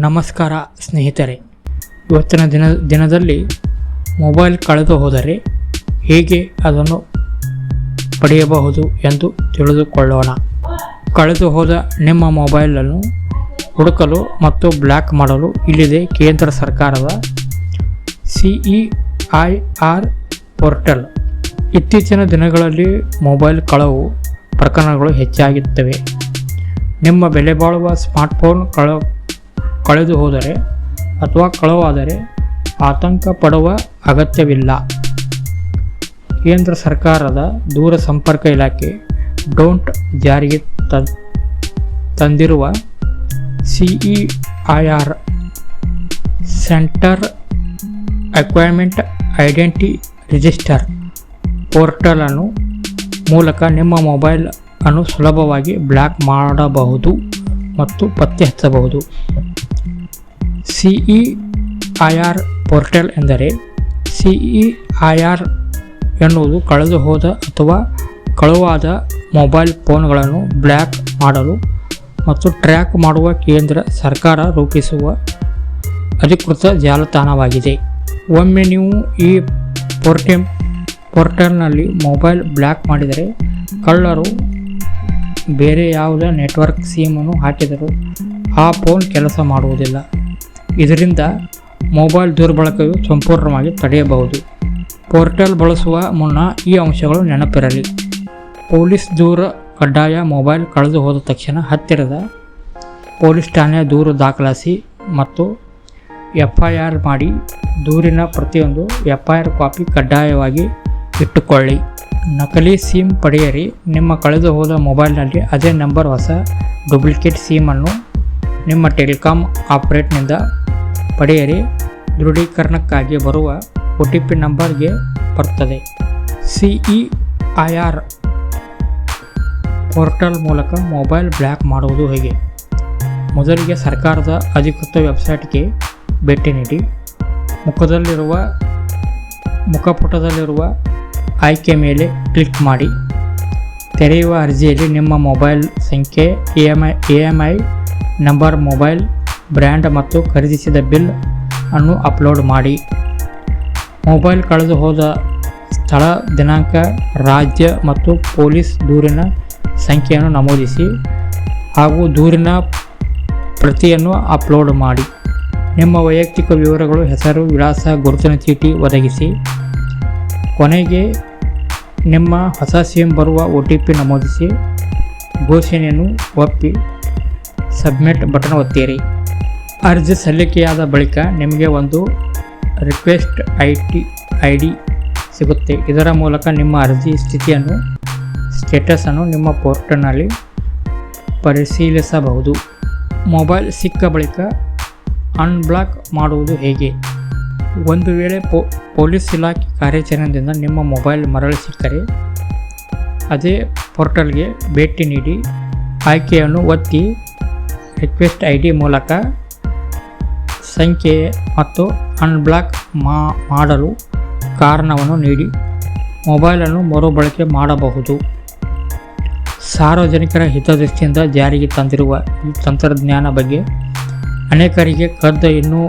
ನಮಸ್ಕಾರ ಸ್ನೇಹಿತರೆ, ಇವತ್ತಿನ ದಿನದಲ್ಲಿ ಮೊಬೈಲ್ ಕಳೆದು ಹೋದರೆ ಹೇಗೆ ಅದನ್ನು ಪಡೆಯಬಹುದು ಎಂದು ತಿಳಿದುಕೊಳ್ಳೋಣ. ಕಳೆದು ಹೋದ ನಿಮ್ಮ ಮೊಬೈಲನ್ನು ಹುಡುಕಲು ಮತ್ತು ಬ್ಲಾಕ್ ಮಾಡಲು ಇಲ್ಲಿದೆ ಕೇಂದ್ರ ಸರ್ಕಾರದ CEIR ಪೋರ್ಟಲ್. ಇತ್ತೀಚಿನ ದಿನಗಳಲ್ಲಿ ಮೊಬೈಲ್ ಕಳವು ಪ್ರಕರಣಗಳು ಹೆಚ್ಚಾಗುತ್ತವೆ. ನಿಮ್ಮ ಬೆಲೆಬಾಳುವ ಸ್ಮಾರ್ಟ್ಫೋನ್ ಕಳೆದು ಹೋದರೆ ಅಥವಾ ಕಳವಾದರೆ ಆತಂಕ ಪಡುವ ಅಗತ್ಯವಿಲ್ಲ. ಕೇಂದ್ರ ಸರ್ಕಾರದ ದೂರ ಸಂಪರ್ಕ ಇಲಾಖೆ ಡೋಂಟ್ ಜಾರಿಗೆ ತಂದಿರುವ CEIR centre acquirement identity register portal ಮೂಲಕ ನಿಮ್ಮ ಮೊಬೈಲ್ ಅನ್ನು ಸುಲಭವಾಗಿ ಬ್ಲಾಕ್ ಮಾಡಬಹುದು ಮತ್ತು ಪತ್ತೆ ಹಚ್ಚಬಹುದು. CEIR ಪೋರ್ಟಲ್ ಎಂದರೆ CEIR ಎನ್ನುವುದು ಕಳೆದು ಹೋದ ಅಥವಾ ಕಳುವಾದ ಮೊಬೈಲ್ ಫೋನ್ಗಳನ್ನು ಬ್ಲಾಕ್ ಮಾಡಲು ಮತ್ತು ಟ್ರ್ಯಾಕ್ ಮಾಡುವ ಕೇಂದ್ರ ಸರ್ಕಾರ ರೂಪಿಸುವ ಅಧಿಕೃತ ಜಾಲತಾಣವಾಗಿದೆ. ಒಮ್ಮೆ ನೀವು ಈ ಪೋರ್ಟಲ್ನಲ್ಲಿ ಮೊಬೈಲ್ ಬ್ಲಾಕ್ ಮಾಡಿದರೆ ಕಳ್ಳರು ಬೇರೆ ಯಾವುದೇ ನೆಟ್ವರ್ಕ್ ಸಿಮನ್ನು ಹಾಕಿದರೂ ಆ ಫೋನ್ ಕೆಲಸ ಮಾಡುವುದಿಲ್ಲ. ಇದರಿಂದ ಮೊಬೈಲ್ ದುರ್ಬಳಕೆಯು ಸಂಪೂರ್ಣವಾಗಿ ತಡೆಯಬಹುದು. ಪೋರ್ಟಲ್ ಬಳಸುವ ಮುನ್ನ ಈ ಅಂಶಗಳು ನೆನಪಿರಲಿ. ಪೊಲೀಸ್ ದೂರ ಕಡ್ಡಾಯ. ಮೊಬೈಲ್ ಕಳೆದು ಹೋದ ತಕ್ಷಣ ಹತ್ತಿರದ ಪೊಲೀಸ್ ಠಾಣೆಯ ದೂರು ದಾಖಲಿಸಿ ಮತ್ತು FIR ಮಾಡಿ. ದೂರಿನ ಪ್ರತಿಯೊಂದು FIR ಕಾಪಿ ಕಡ್ಡಾಯವಾಗಿ ಇಟ್ಟುಕೊಳ್ಳಿ. ನಕಲಿ ಸಿಮ್ ಪಡೆಯಿರಿ. ನಿಮ್ಮ ಕಳೆದು ಹೋದ ಮೊಬೈಲ್ನಲ್ಲಿ ಅದೇ ನಂಬರ್ ಹೊಸ ಡೂಪ್ಲಿಕೇಟ್ ಸಿಮನ್ನು ನಿಮ್ಮ ಟೆಲಿಕಾಂ ಆಪರೇಟರ್ನಿಂದ ಪಡೆಯಿರಿ. ದೃಢೀಕರಣಕ್ಕಾಗಿ ಬರುವ OTP ನಂಬರ್ಗೆ ಬರ್ತದೆ. CEIR ಪೋರ್ಟಲ್ ಮೂಲಕ ಮೊಬೈಲ್ ಬ್ಲಾಕ್ ಮಾಡುವುದು ಹೇಗೆ? ಮೊದಲಿಗೆ ಸರ್ಕಾರದ ಅಧಿಕೃತ ವೆಬ್ಸೈಟ್ಗೆ ಭೇಟಿ ನೀಡಿ. ಮುಖಪುಟದಲ್ಲಿರುವ ಆಯ್ಕೆ ಮೇಲೆ ಕ್ಲಿಕ್ ಮಾಡಿ. ತೆರೆಯುವ ಅರ್ಜಿಯಲ್ಲಿ ನಿಮ್ಮ ಮೊಬೈಲ್ ಸಂಖ್ಯೆ, EMI ನಂಬರ್, ಮೊಬೈಲ್ ಬ್ರ್ಯಾಂಡ್ ಮತ್ತು ಖರೀದಿಸಿದ ಬಿಲ್ ಅನ್ನು ಅಪ್ಲೋಡ್ ಮಾಡಿ. ಮೊಬೈಲ್ ಕಳೆದು ಹೋದ ಸ್ಥಳ, ದಿನಾಂಕ, ರಾಜ್ಯ ಮತ್ತು ಪೊಲೀಸ್ ದೂರಿನ ಸಂಖ್ಯೆಯನ್ನು ನಮೂದಿಸಿ ಹಾಗೂ ದೂರಿನ ಪ್ರತಿಯನ್ನು ಅಪ್ಲೋಡ್ ಮಾಡಿ. ನಿಮ್ಮ ವೈಯಕ್ತಿಕ ವಿವರಗಳು, ಹೆಸರು, ವಿಳಾಸ, ಗುರುತಿನ ಚೀಟಿ ಒದಗಿಸಿ. ಕೊನೆಗೆ ನಿಮ್ಮ ಹೊಸ ಸಿಮ್ ಬರುವ OTP ನಮೂದಿಸಿ ಘೋಷಣೆಯನ್ನು ಒಪ್ಪಿ ಸಬ್ಮಿಟ್ ಬಟನ್ ಒತ್ತಿರಿ. ಅರ್ಜಿ ಸಲ್ಲಿಕೆಯಾದ ಬಳಿಕ ನಿಮಗೆ ಒಂದು ರಿಕ್ವೆಸ್ಟ್ ID ಸಿಗುತ್ತೆ. ಇದರ ಮೂಲಕ ನಿಮ್ಮ ಅರ್ಜಿ ಸ್ಟೇಟಸನ್ನು ನಿಮ್ಮ ಪೋರ್ಟಲ್ನಲ್ಲಿ ಪರಿಶೀಲಿಸಬಹುದು. ಮೊಬೈಲ್ ಸಿಕ್ಕ ಬಳಿಕ ಅನ್ಬ್ಲಾಕ್ ಮಾಡುವುದು ಹೇಗೆ? ಒಂದು ವೇಳೆ ಪೊಲೀಸ್ ಇಲಾಖೆ ಕಾರ್ಯಾಚರಣೆಯಿಂದ ನಿಮ್ಮ ಮೊಬೈಲ್ ಮರಳಿ ಸಿಕ್ಕರೆ ಅದೇ ಪೋರ್ಟಲ್ಗೆ ಭೇಟಿ ನೀಡಿ ಆಯ್ಕೆಯನ್ನು ಒತ್ತಿ ರಿಕ್ವೆಸ್ಟ್ ID ಮೂಲಕ ಸಂಖ್ಯೆ ಮತ್ತು ಅನ್ಬ್ಲಾಕ್ ಮಾಡಲು ಕಾರಣವನ್ನು ನೀಡಿ ಮೊಬೈಲನ್ನು ಮರುಬಳಕೆ ಮಾಡಬಹುದು. ಸಾರ್ವಜನಿಕರ ಹಿತದೃಷ್ಟಿಯಿಂದ ಜಾರಿಗೆ ತಂದಿರುವ ಈ ತಂತ್ರಜ್ಞಾನ ಬಗ್ಗೆ ಅನೇಕರಿಗೆ ಇನ್ನೂ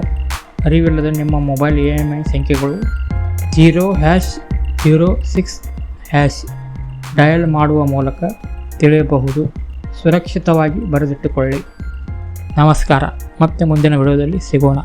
ಅರಿವಿಲ್ಲದ ನಿಮ್ಮ ಮೊಬೈಲ್ EMI ಸಂಖ್ಯೆಗಳು 0#06# ಡಯಲ್ ಮಾಡುವ ಮೂಲಕ ತಿಳಿಯಬಹುದು. ಸುರಕ್ಷಿತವಾಗಿ ಬರೆದಿಟ್ಟುಕೊಳ್ಳಿ. ನಮಸ್ಕಾರ. ಮತ್ತೆ ಮುಂದಿನ ವಿಡಿಯೋದಲ್ಲಿ ಸಿಗೋಣ.